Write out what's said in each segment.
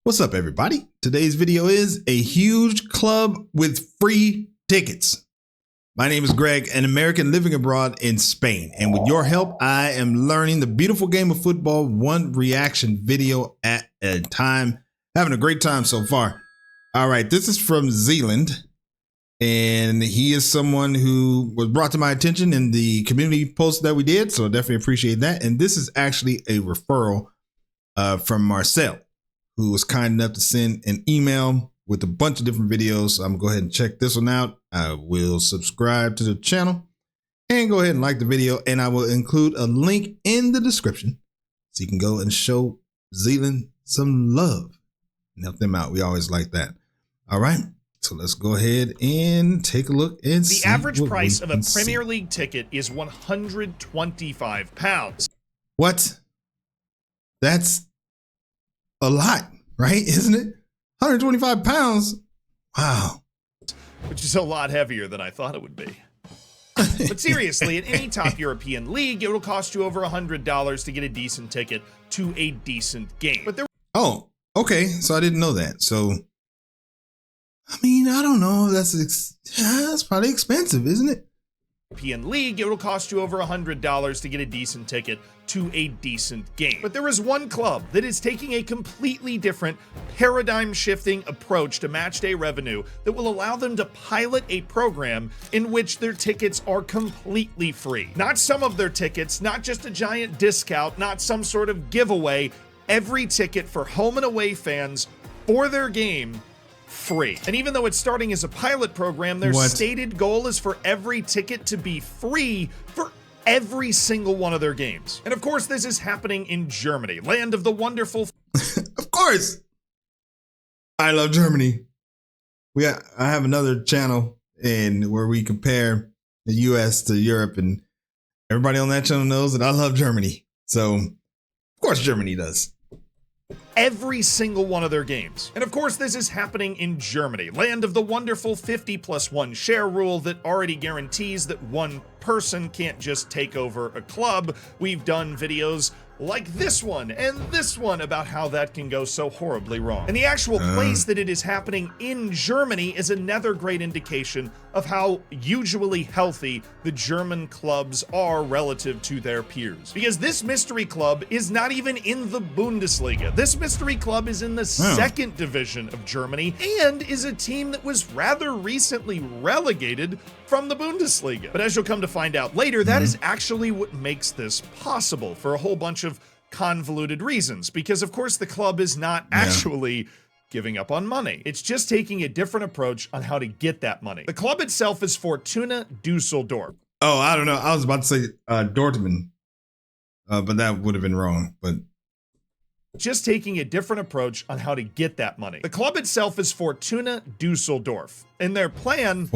What's up, everybody? Today's video is a huge club with free tickets. My name is Greg, an American living abroad in Spain. And with your help, I am learning the beautiful game of football, one reaction video at a time. Having a great time so far. All right, this is from Zealand. And he is someone who was brought to my attention in the community post that we did. So I definitely appreciate that. And this is actually a referral from Marcel, who was kind enough to send an email with a bunch of different videos. So I'm gonna go ahead and check this one out. I will subscribe to the channel and go ahead and like the video. And I will include a link in the description so you can go and show Zealand some love and help them out. We always like that. All right. So let's go ahead and take a look and see. The average price of a Premier League ticket is £125. What? That's a lot, right? Isn't it? 125 pounds. Wow. Which is a lot heavier than I thought it would be. But seriously, in any top European league, it will cost you over $100 to get a decent ticket to a decent game. But there. Oh, okay. So I didn't know that. So, I mean, I don't know. That's probably expensive, isn't it? European league, it will cost you over $100 to get a decent ticket to a decent game. But there is one club that is taking a completely different paradigm-shifting approach to matchday revenue that will allow them to pilot a program in which their tickets are completely free. Not some of their tickets, not just a giant discount, not some sort of giveaway. Every ticket for home and away fans for their game free. And even though it's starting as a pilot program, their stated goal is for every ticket to be free for every single one of their games. And of course, this is happening in Germany, land of the wonderful. Of course. I love Germany. I have another channel where we compare the US to Europe, and everybody on that channel knows that I love Germany. So, of course, Germany does. Every single one of their games. And of course, this is happening in Germany, land of the wonderful 50+1 share rule that already guarantees that one person can't just take over a club. We've done videos like this one and this one about how that can go so horribly wrong. And the actual place that it is happening in Germany is another great indication of how usually healthy the German clubs are relative to their peers. Because this mystery club is not even in the Bundesliga. This mystery club is in the second division of Germany and is a team that was rather recently relegated from the Bundesliga. But as you'll come to find out later, that is actually what makes this possible for a whole bunch of convoluted reasons. Because of course the club is not actually giving up on money. It's just taking a different approach on how to get that money. The club itself is Fortuna Düsseldorf. Oh, I don't know. I was about to say Dortmund, but that would have been wrong. But just taking a different approach on how to get that money. The club itself is Fortuna Düsseldorf, and their plan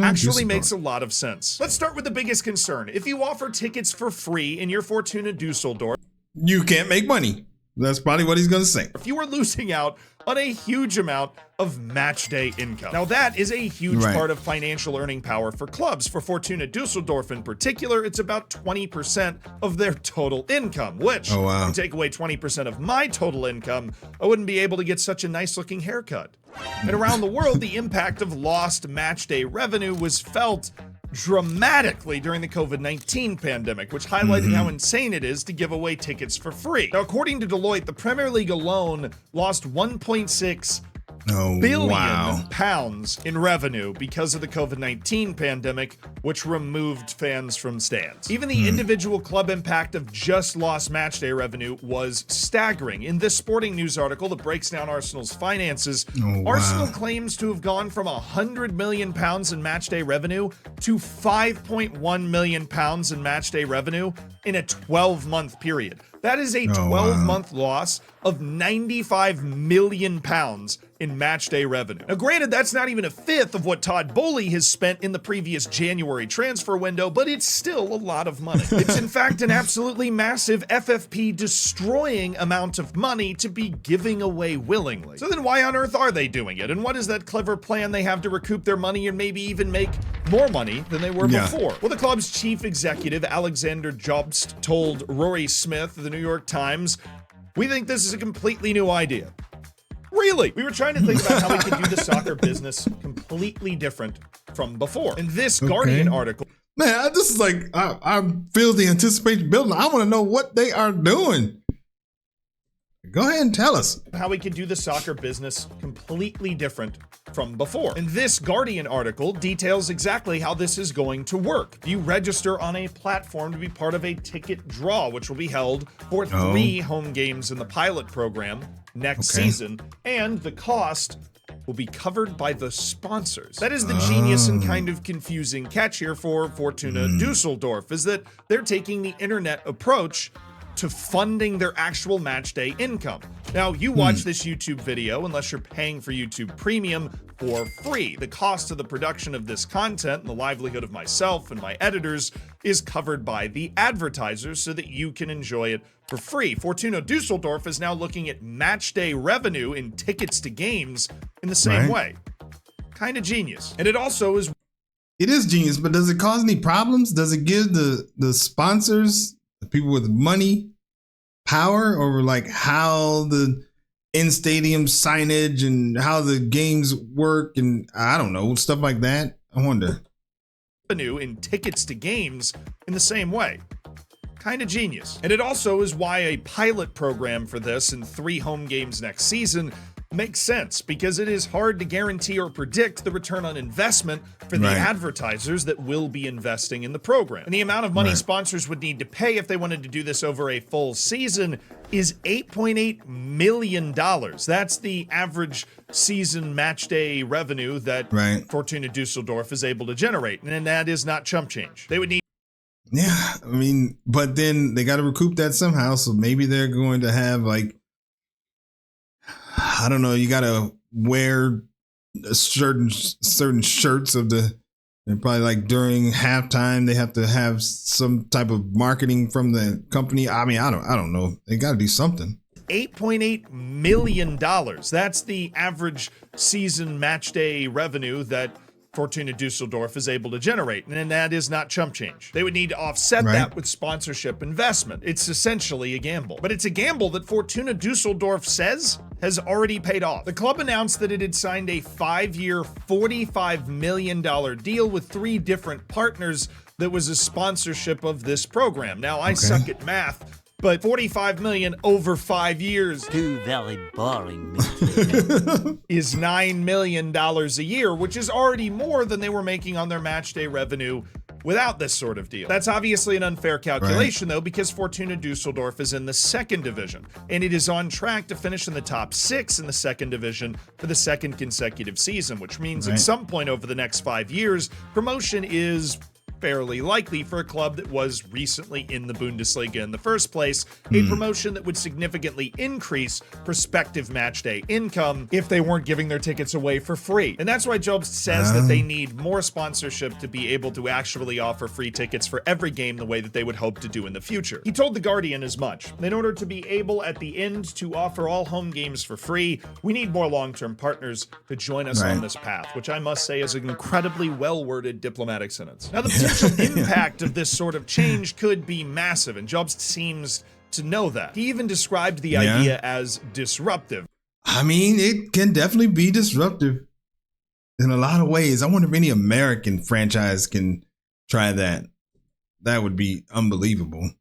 actually makes a lot of sense. Let's start with the biggest concern. If you offer tickets for free in your Fortuna Düsseldorf, you can't make money. That's probably what he's going to say. If you are losing out on a huge amount of match day income. Now that is a huge part of financial earning power for clubs. For Fortuna Düsseldorf in particular, it's about 20% of their total income, which, if you take away 20% of my total income, I wouldn't be able to get such a nice looking haircut. And around the world, the impact of lost match day revenue was felt dramatically during the COVID-19 pandemic, which highlighted how insane it is to give away tickets for free. Now, according to Deloitte, the Premier League alone lost 1.6 billion pounds in revenue because of the COVID-19 pandemic, which removed fans from stands. Even the individual club impact of just lost matchday revenue was staggering. In this Sporting News article that breaks down Arsenal's finances, Arsenal claims to have gone from £100 million in matchday revenue to £5.1 million in matchday revenue in a 12-month period. That is a 12-month loss of £95 million in matchday revenue. Now granted, that's not even a fifth of what Todd Boehly has spent in the previous January transfer window, but it's still a lot of money. It's in fact an absolutely massive FFP destroying amount of money to be giving away willingly. So then why on earth are they doing it? And what is that clever plan they have to recoup their money and maybe even make more money than they were before? Well, the club's chief executive, Alexander Jobst, told Rory Smith of the New York Times, "We think this is a completely new idea. Really? We were trying to think about how we could do the soccer business completely different from before. In this Guardian article, man, this is like, I feel the anticipation building. I want to know what they are doing. Go ahead and tell us. How we could do the soccer business completely different from before. And this Guardian article details exactly how this is going to work. You register on a platform to be part of a ticket draw, which will be held for 3 home games in the pilot program next season, and the cost will be covered by the sponsors. That is the genius and kind of confusing catch here for Fortuna Dusseldorf, is that they're taking the internet approach to funding their actual match day income. Now, you watch this YouTube video, unless you're paying for YouTube Premium, for free. The cost of the production of this content and the livelihood of myself and my editors is covered by the advertisers so that you can enjoy it for free. Fortuna Dusseldorf is now looking at match day revenue in tickets to games in the same way. Kind of genius. And it also is... It is genius, but does it cause any problems? Does it give the sponsors, the people with money, power over like how the in-stadium signage and how the games work and I don't know, stuff like that? I wonder. Revenue in tickets to games in the same way. Kind of genius. And it also is why a pilot program for this and 3 home games next season makes sense, because it is hard to guarantee or predict the return on investment for the advertisers that will be investing in the program. And the amount of money sponsors would need to pay if they wanted to do this over a full season is $8.8 million. That's the average season match day revenue that Fortuna Dusseldorf is able to generate. And that is not chump change. They would need... Yeah, I mean, but then they got to recoup that somehow. So maybe they're going to have like, I don't know, you got to wear certain shirts of the, and probably like during halftime, they have to have some type of marketing from the company. I mean, I don't know. They got to do something. $8.8 million. That's the average season match day revenue that Fortuna Dusseldorf is able to generate, and that is not chump change. They would need to offset that with sponsorship investment. It's essentially a gamble, but it's a gamble that Fortuna Dusseldorf says has already paid off. The club announced that it had signed a 5-year, $45 million deal with 3 different partners that was a sponsorship of this program. Now, I suck at math, but 45 million over 5 years. 2 very boring is $9 million a year, which is already more than they were making on their match day revenue without this sort of deal. That's obviously an unfair calculation, though, because Fortuna Dusseldorf is in the 2nd division, and it is on track to finish in the top 6 in the 2nd division for the 2nd consecutive season, which means at some point over the next 5 years, promotion is fairly likely for a club that was recently in the Bundesliga in the first place, a promotion that would significantly increase prospective match day income if they weren't giving their tickets away for free. And that's why Jobst says that they need more sponsorship to be able to actually offer free tickets for every game the way that they would hope to do in the future. He told The Guardian as much. In order to be able at the end to offer all home games for free, we need more long-term partners to join us on this path, which I must say is an incredibly well-worded diplomatic sentence. Now, the potential impact of this sort of change could be massive, and Jobst seems to know that. He even described the idea as disruptive. I mean, it can definitely be disruptive in a lot of ways. I wonder if any American franchise can try that. That would be unbelievable.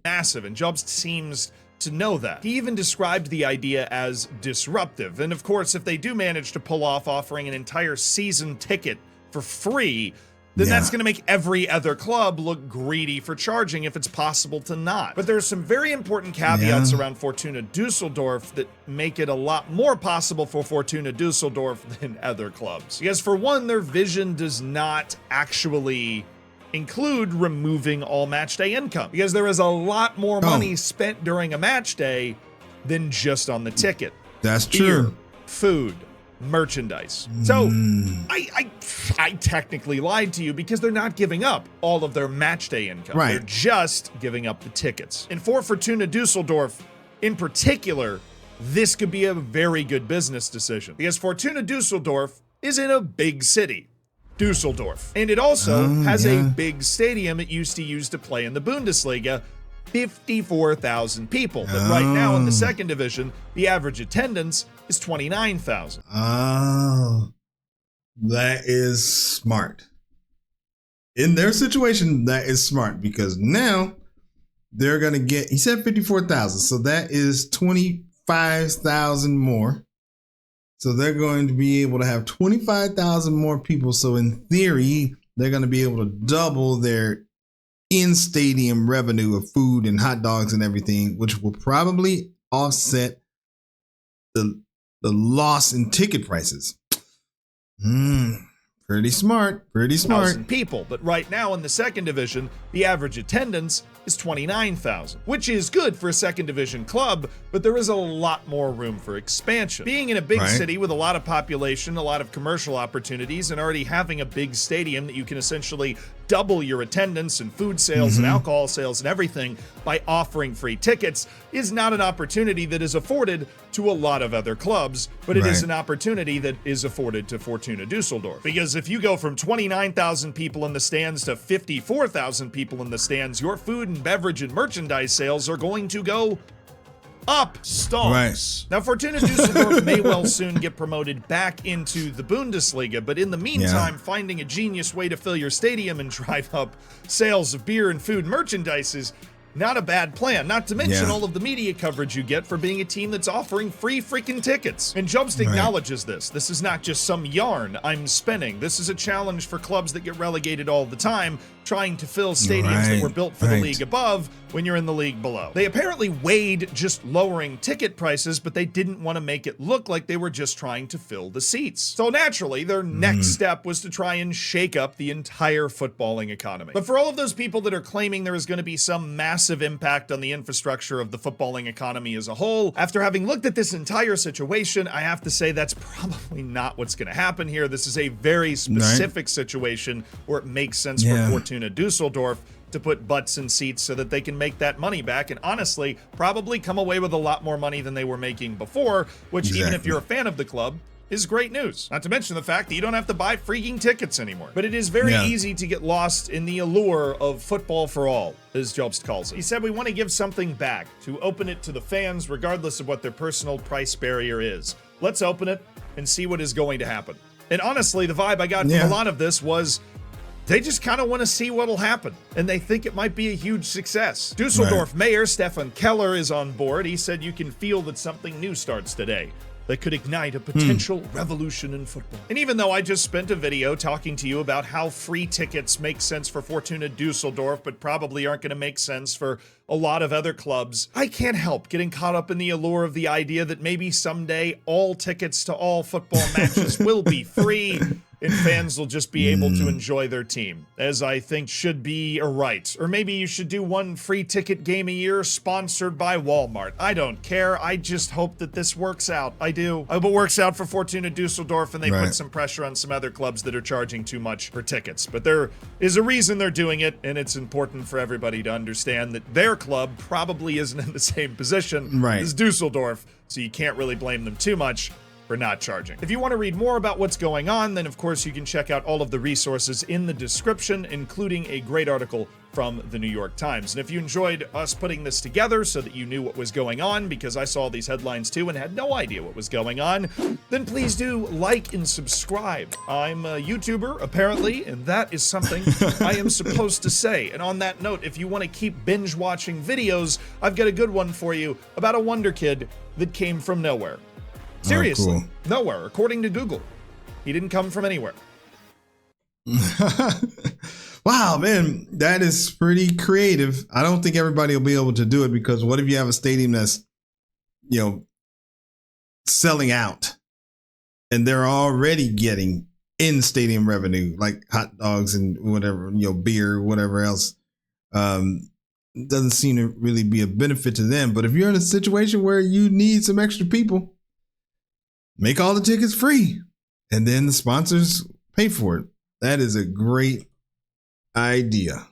Massive, and Jobst seems to know that. He even described the idea as disruptive. And of course, if they do manage to pull off offering an entire season ticket for free, then that's going to make every other club look greedy for charging if it's possible to not. But there's some very important caveats around Fortuna Dusseldorf that make it a lot more possible for Fortuna Dusseldorf than other clubs. Because for one, their vision does not actually include removing all match day income, because there is a lot more money spent during a match day than just on the ticket. That's true. Food, merchandise. So I technically lied to you, because they're not giving up all of their match day income. They're just giving up the tickets. And for Fortuna Dusseldorf in particular, this could be a very good business decision, because Fortuna Dusseldorf is in a big city, Dusseldorf, and it also has a big stadium it used to use to play in the Bundesliga, 54,000 people. But right now in the second division, the average attendance is 29,000. Oh, that is smart. In their situation, that is smart because now they're going to get, he said 54,000. So that is 25,000 more. So they're going to be able to have 25,000 more people. So in theory, they're going to be able to double their in-stadium revenue of food and hot dogs and everything, which will probably offset the loss in ticket prices. Pretty smart. Pretty smart. People, but right now in the second division, the average attendance is 29,000, which is good for a second division club, but there is a lot more room for expansion. Being in a big city with a lot of population, a lot of commercial opportunities, and already having a big stadium that you can essentially double your attendance and food sales and alcohol sales and everything by offering free tickets is not an opportunity that is afforded to a lot of other clubs, but it is an opportunity that is afforded to Fortuna Dusseldorf. Because if you go from 29,000 people in the stands to 54,000 people in the stands, your food and beverage and merchandise sales are going to go up. Stonks. Now, Fortuna Dusseldorf may well soon get promoted back into the Bundesliga, but in the meantime, finding a genius way to fill your stadium and drive up sales of beer and food merchandise is not a bad plan, not to mention all of the media coverage you get for being a team that's offering free freaking tickets. And Jobst acknowledges this. This is not just some yarn I'm spinning. This is a challenge for clubs that get relegated all the time, trying to fill stadiums that were built for the league above when you're in the league below. They apparently weighed just lowering ticket prices, but they didn't want to make it look like they were just trying to fill the seats. So naturally, their next step was to try and shake up the entire footballing economy. But for all of those people that are claiming there is going to be some massive impact on the infrastructure of the footballing economy as a whole, after having looked at this entire situation, I have to say that's probably not what's going to happen here. This is a very specific situation where it makes sense for Fortuna Dusseldorf to put butts in seats so that they can make that money back and honestly probably come away with a lot more money than they were making before, which even if you're a fan of the club is great news. Not to mention the fact that you don't have to buy freaking tickets anymore. But it is very easy to get lost in the allure of football for all, as Jobst calls it. He said we want to give something back, to open it to the fans regardless of what their personal price barrier is. Let's open it and see what is going to happen. And honestly, the vibe I got from a lot of this was they just kind of want to see what'll happen, and they think it might be a huge success. Dusseldorf Mayor Stefan Keller is on board. He said you can feel that something new starts today that could ignite a potential revolution in football. And even though I just spent a video talking to you about how free tickets make sense for Fortuna Dusseldorf, but probably aren't going to make sense for a lot of other clubs, I can't help getting caught up in the allure of the idea that maybe someday all tickets to all football matches will be free and fans will just be able to enjoy their team, as I think should be a right. Or maybe you should do one free ticket game a year sponsored by Walmart. I don't care. I just hope that this works out. I do. I hope it works out for Fortuna Dusseldorf and they put some pressure on some other clubs that are charging too much for tickets. But there is a reason they're doing it, and it's important for everybody to understand that their club probably isn't in the same position as Dusseldorf, so you can't really blame them too much for not charging. If you want to read more about what's going on, then of course you can check out all of the resources in the description, including a great article from the New York Times. And if you enjoyed us putting this together so that you knew what was going on, because I saw these headlines too and had no idea what was going on, then please do like and subscribe. I'm a YouTuber, apparently, and that is something I am supposed to say. And on that note, if you want to keep binge watching videos, I've got a good one for you about a wonder kid that came from nowhere. Seriously, nowhere, according to Google. He didn't come from anywhere. Wow, man, that is pretty creative. I don't think everybody will be able to do it because what if you have a stadium that's, you know, selling out and they're already getting in-stadium revenue like hot dogs and whatever, you know, beer, whatever else. Doesn't seem to really be a benefit to them. But if you're in a situation where you need some extra people, make all the tickets free and then the sponsors pay for it. That is a great idea.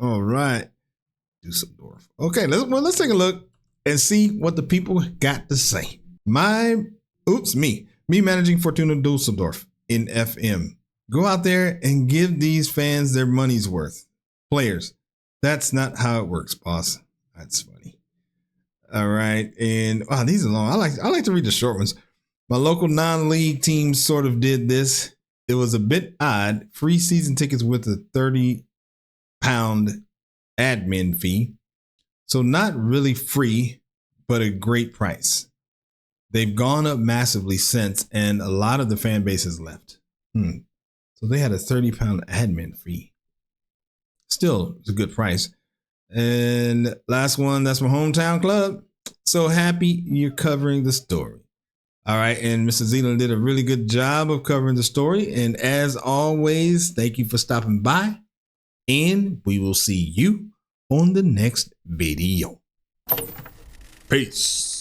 All right. Dusseldorf. Okay, let's take a look and see what the people got to say. Me managing Fortuna Dusseldorf in FM. Go out there and give these fans their money's worth. Players, that's not how it works, boss. That's funny. All right. And wow, these are long. I like to read the short ones. My local non-league team sort of did this. It was a bit odd. Free season tickets with a £30 admin fee. So not really free, but a great price. They've gone up massively since, and a lot of the fan base has left. So they had a £30 admin fee. Still, it's a good price. And last one, that's my hometown club. So happy you're covering the story. All right, and Mr. Zealand did a really good job of covering the story. And as always, thank you for stopping by. And we will see you on the next video. Peace.